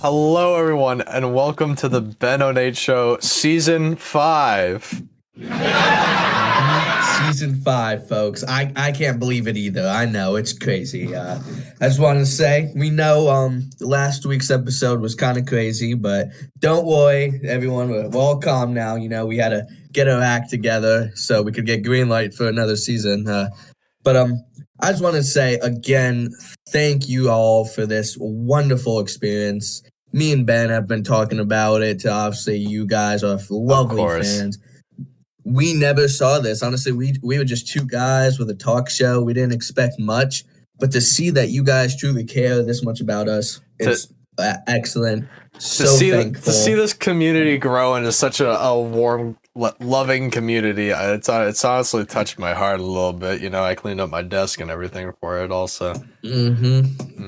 Hello, everyone, and welcome to the Ben O'Nate Show, Season 5. Season 5, folks. I can't believe it either. I know, it's crazy. I just wanted to say, we know last week's episode was kind of crazy, but don't worry, everyone. We're all calm now. You know, we had to get our act together so we could get green light for another season. But I just want to say, again, thank you all for this wonderful experience. Me and Ben have been talking about it. Obviously, you guys are lovely fans. We never saw this. Honestly, we were just two guys with a talk show. We didn't expect much. But to see that you guys truly care this much about us, it's excellent. So thankful. To see this community grow into such a warm, loving community, it's honestly touched my heart a little bit. You know, I cleaned up my desk and everything for it also. You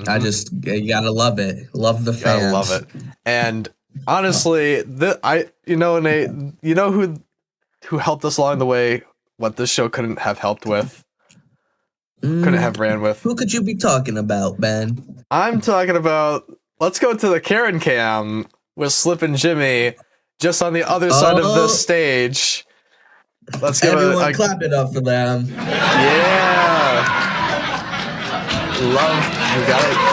gotta love it. Love the fans. Gotta love it. And honestly, Nate, you know who helped us along the way, what this show couldn't have helped with, couldn't have ran with. Who could you be talking about, Ben? I'm talking about, let's go to the Karen Cam with Slip and Jimmy, just on the other side of the stage. Let's give everyone clap it up for them. Yeah. You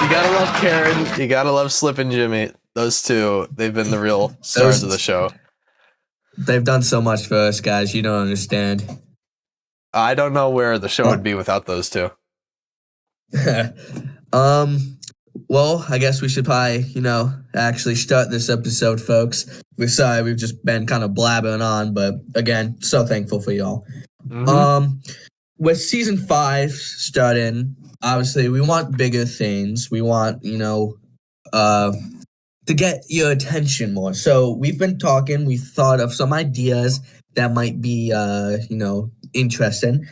gotta love Karen, you gotta love Slip and Jimmy. Those two, they've been the real stars of the show. They've done so much for us, guys. You don't understand. I don't know where the show would be without those two. Well, I guess we should probably, actually start this episode, folks. We're sorry we've just been kind of blabbering on, but again, so thankful for y'all. With season 5 starting, obviously we want bigger things. We want, to get your attention more. So we've been talking, we've thought of some ideas that might be, interesting.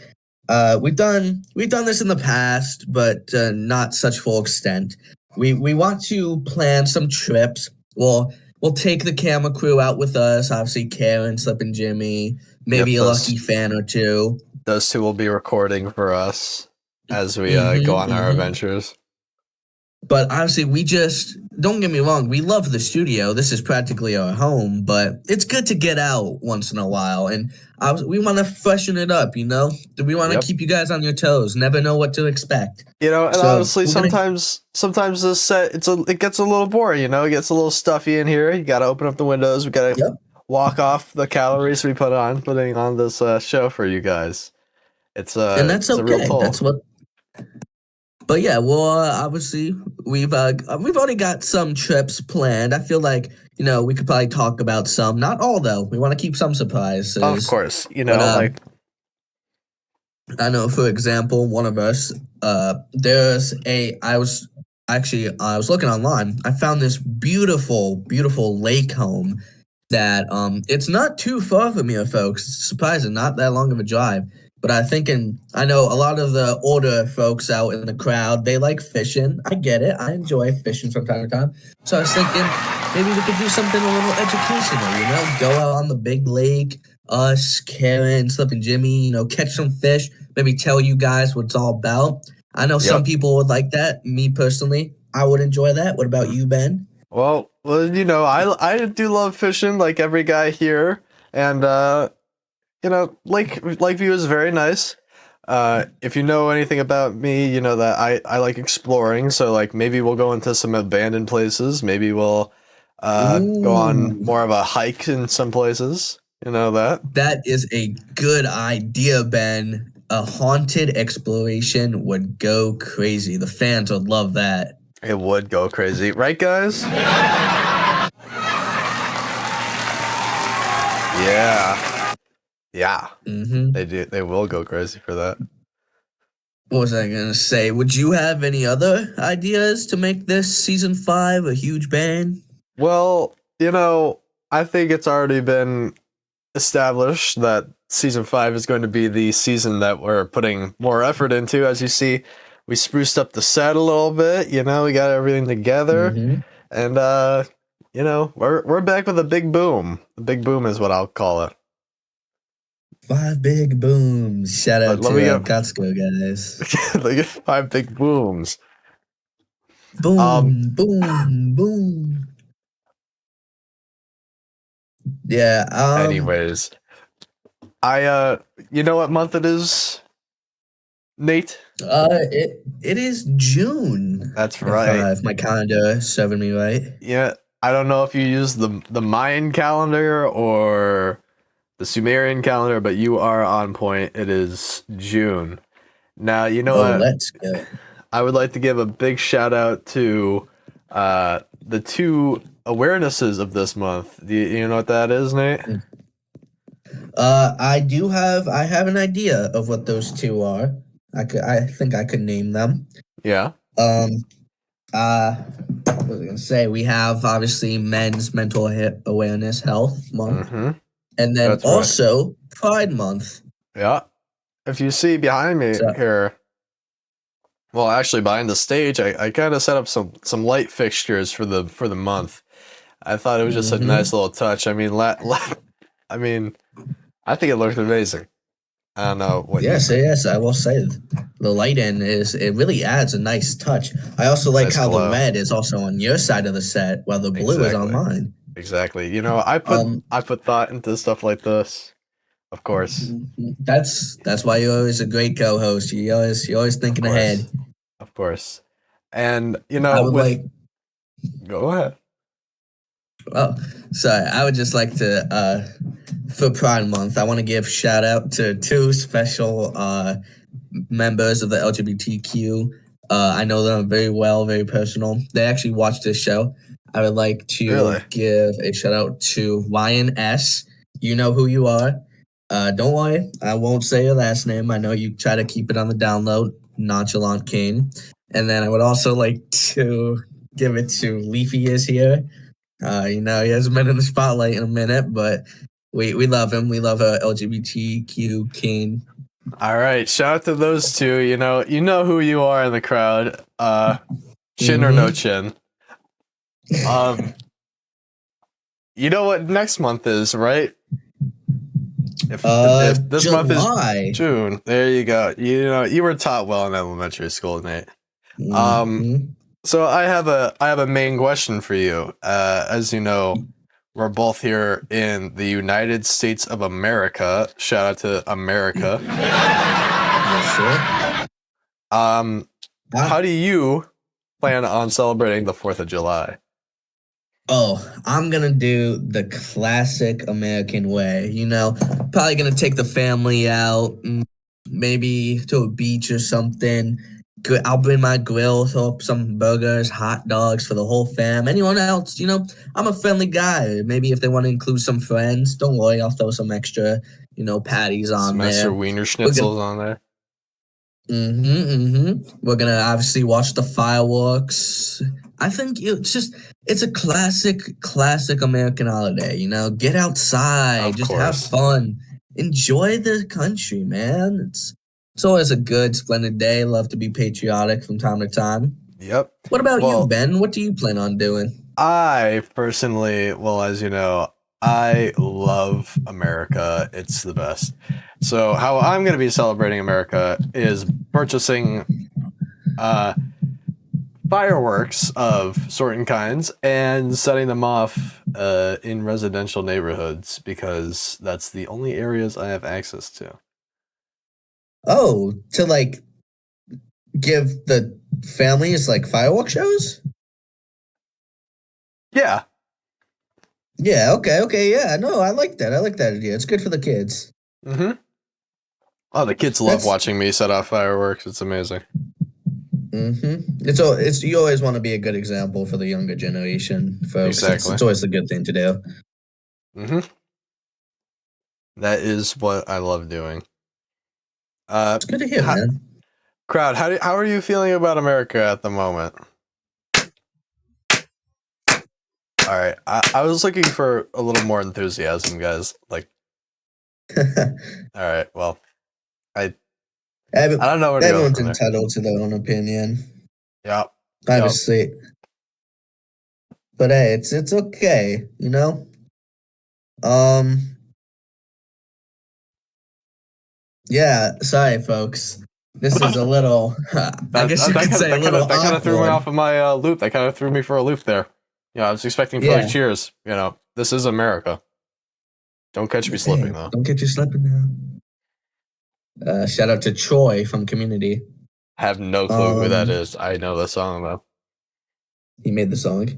We've done this in the past, but not such full extent. We want to plan some trips. We'll take the camera crew out with us, obviously Karen, Slip and Jimmy, maybe a lucky fan or two. Those two will be recording for us as we go on our adventures. But obviously, don't get me wrong, we love the studio. This is practically our home, but it's good to get out once in a while. And we want to freshen it up, We want to keep you guys on your toes, never know what to expect. And honestly, sometimes the set, it gets a little boring, It gets a little stuffy in here. You got to open up the windows. We got to walk off the calories we putting on this show for you guys. It's and that's okay. A real toll. That's what. But yeah, well, obviously we've already got some trips planned. I feel like we could probably talk about some, not all though. We want to keep some surprises. Of course, I know, for example, one of us. I was looking online. I found this beautiful lake home that it's not too far from here, folks. It's surprising, not that long of a drive. But I know a lot of the older folks out in the crowd, they like fishing. I get it. I enjoy fishing from time to time. So I was thinking maybe we could do something a little educational, Go out on the big lake, us, Karen, Slip and Jimmy, catch some fish, maybe tell you guys what it's all about. I know some people would like that. Me personally, I would enjoy that. What about you, Ben? Well, I do love fishing like every guy here. And, Lake View is very nice. If you know anything about me, you know that I like exploring. So maybe we'll go into some abandoned places. Maybe we'll go on more of a hike in some places. That is a good idea, Ben. A haunted exploration would go crazy. The fans would love that. It would go crazy, right, guys? Yeah. They do. They will go crazy for that. What was I gonna say? Would you have any other ideas to make this season 5 a huge bang? Well, I think it's already been established that season 5 is going to be the season that we're putting more effort into. As you see, we spruced up the set a little bit. We got everything together, and we're back with a big boom. The big boom is what I'll call it. 5 big booms. Shout out to Costco, guys. Look at 5 big booms. Boom, boom, boom. Yeah. Anyways, I you know what month it is, Nate? It is June, That's right. if my calendar is serving me right. Yeah, I don't know if you use the Mayan calendar or the Sumerian calendar, but you are on point. It is June. Now, you know Oh, what? let's go. I would like to give a big shout out to the two awarenesses of this month. You know what that is, Nate? I have an idea of what those two are. I think I could name them. Yeah. Um, what was I gonna say? We have obviously Men's Mental Awareness Health Month, Mm-hmm. and then That's right. also Pride Month. Yeah. If you see behind me So, here, well, actually behind the stage, I kind of set up some light fixtures for the month. I thought it was just a nice hmm little touch. I mean, I mean, I think it looked amazing. I don't know what you Yes, think. yes, I will say the light in is it really adds a nice touch. I also like Nice how the glow. red is also on your side of the set, while the blue is on Exactly. mine. Exactly. You know, Um, I put thought into stuff like this. Of course. that's why you're always a great co-host. You're always Of thinking ahead. course. Of course. And you I know, would with like go ahead. Oh, sorry. I would just like to, for Pride Month, I want to give shout out to two special members of the LGBTQ. I know them very well, very personal. They actually watch this show. I would like to Really? give a shout out to YNS. You know who you are. Don't worry, I won't say your last name. I know you try to keep it on the download. Nonchalant King. And then I would also like to give it to Leafy is here. He hasn't been in the spotlight in a minute, but we love him. We love LGBTQ king. All right. Shout out to those two. You know who you are in the crowd. Chin or no Mm-hmm. chin. Um, you know what next month is, right? If this month is July. June, there you go. You know, you were taught well in elementary school, Nate. Um, Mm-hmm. so I have a main question for you. As you know, we're both here in the United States of America. Shout out to America. Yes, sir. Um, Ah, how do you plan on celebrating the 4th of July? I'm gonna do the classic American way. Probably gonna take the family out, maybe to a beach or something. I'll bring my grill, throw up some burgers, hot dogs for the whole fam. Anyone else, I'm a friendly guy. Maybe if they want to include some friends, don't worry, I'll throw some extra, patties on Some extra there. Wiener We're gonna, schnitzels on there. we're gonna obviously watch the fireworks. I think it's a classic American holiday. Get outside, Of just have course. fun, enjoy the country, man. It's always a good, splendid day. Love to be patriotic from time to time. Yep. What about you, Well, Ben? What do you plan on doing? I personally, well, as you know, I love America. It's the best. So, how I'm going to be celebrating America is purchasing uh, fireworks of certain kinds and setting them off in residential neighborhoods because that's the only areas I have access to. Oh, to give the families fireworks shows? Yeah. Yeah, okay, yeah. No, I like that. I like that idea. It's good for the kids. Mm-hmm. Oh, the kids love That's watching me set off fireworks. It's amazing. it's you always want to be a good example for the younger generation, folks. It's Exactly. it's always a good thing to do. Mm-hmm. That is what I love doing. It's good to hear, How, man. crowd, how are you feeling about America at the moment? All right, I was looking for a little more enthusiasm, guys. Like, all right, well, I Every- I don't know where to go Everyone's from there. entitled to their own opinion, Yep, yep. obviously. But hey, it's okay, you know. Um, yeah. Sorry, folks. This is a little. I guess you could say a little That kind of threw me awkward. off of my loop. That kind of threw me for a loop there. I was expecting for like Yeah. cheers. This is America. Don't catch me slipping, though. Don't get you slipping now. Shout out to Troy from Community. I have no clue who that is. I know the song, though. He made the song.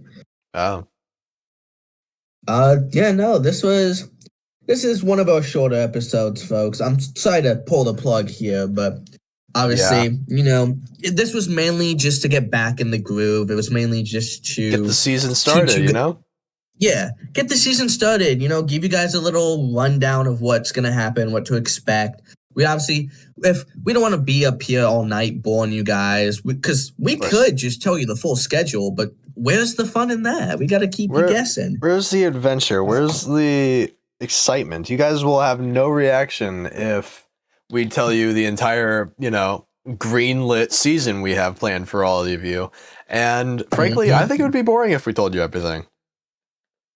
Oh. Yeah, no, this is one of our shorter episodes, folks. I'm sorry to pull the plug here, but obviously, this was mainly just to get back in the groove. It was mainly just to get the season started, Yeah, get the season started, give you guys a little rundown of what's going to happen, what to expect. We obviously, if we don't want to be up here all night boring you guys, because we could just tell you the full schedule, but where's the fun in that? We got to keep you guessing. Where's the adventure? Where's the excitement? You guys will have no reaction if we tell you the entire, greenlit season we have planned for all of you. And frankly, I think it would be boring if we told you everything.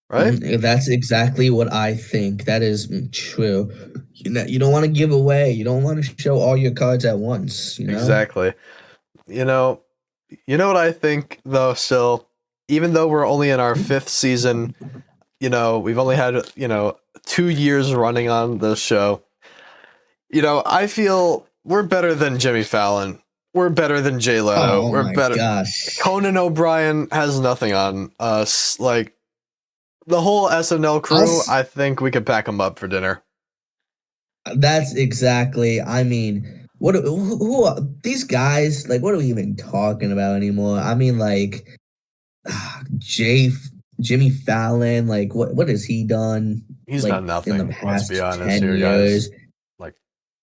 Right? That's exactly what I think. That is true. You don't want to give away. You don't want to show all your cards at once. Exactly. You know what I think, though, still, even though we're only in our 5th season, we've only had, 2 years running on this show. I feel we're better than Jimmy Fallon. We're better than Jay Leno. Oh, we're better. Gosh. Conan O'Brien has nothing on us. Like, the whole SNL crew, I think we could pack them up for dinner. That's exactly. I mean, who are these guys? Like, what are we even talking about anymore? I mean, like, Jimmy Fallon. Like, what has he done? He's like, done nothing. In the past let's be honest 10 here, years. guys.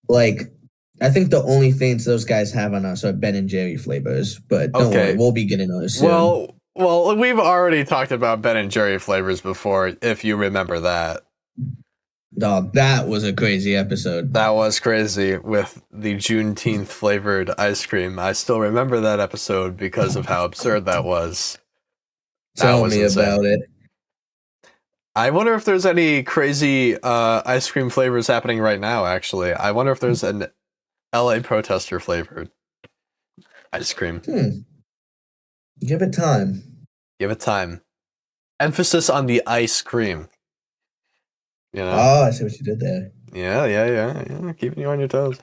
Like, I think the only things those guys have on us are Ben and Jerry flavors. But don't worry, we'll be getting those soon. Well, we've already talked about Ben and Jerry flavors before, if you remember that. Oh, that was a crazy episode. That was crazy with the Juneteenth flavored ice cream. I still remember that episode because of how absurd that was. Tell me about it. I wonder if there's any crazy ice cream flavors happening right now, actually. I wonder if there's an LA protester flavored ice cream. Give it time. Give it time. Emphasis on the ice cream. Oh, I see what you did there. Yeah. Keeping you on your toes.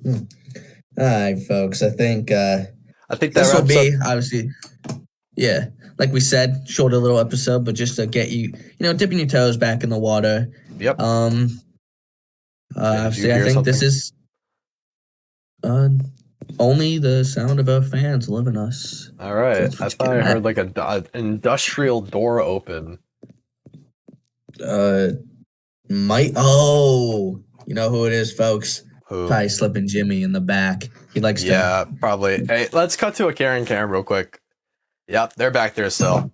All right, folks. I think that this will be obviously, like we said, shorter little episode, but just to get you, dipping your toes back in the water. Yep. Obviously, I think this is only the sound of our fans loving us. All right. I thought I heard like an industrial door open. You know who it is, folks? Who? Probably slipping Jimmy in the back. He likes to. Yeah, probably. Hey, let's cut to a Karen cam real quick. Yep, they're back there still.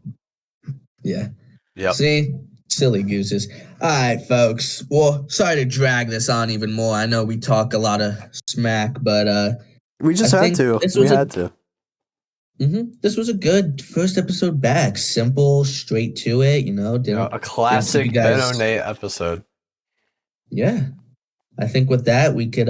Yeah. Yep. See? Silly gooses. All right, folks. Well, sorry to drag this on even more. I know we talk a lot of smack, but we just had to. We had to. This was a good first episode back. Simple, straight to it, a classic Ben O'Neill episode. Yeah. I think with that, we could,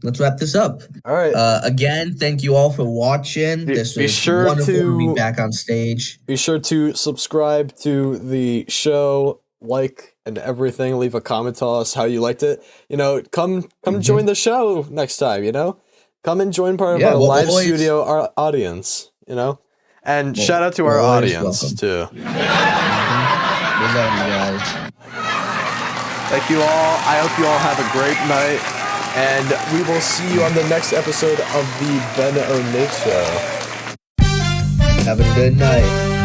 let's wrap this up. All right. Again, thank you all for watching. This was wonderful to be back on stage. Be sure to subscribe to the show, like and everything. Leave a comment, tell us how you liked it. Come join the show next time, Come and join part of our live studio audience, And shout out to our audience, too. We love you guys. Thank you all. I hope you all have a great night. And we will see you on the next episode of the Ben O'Neill Show. Have a good night.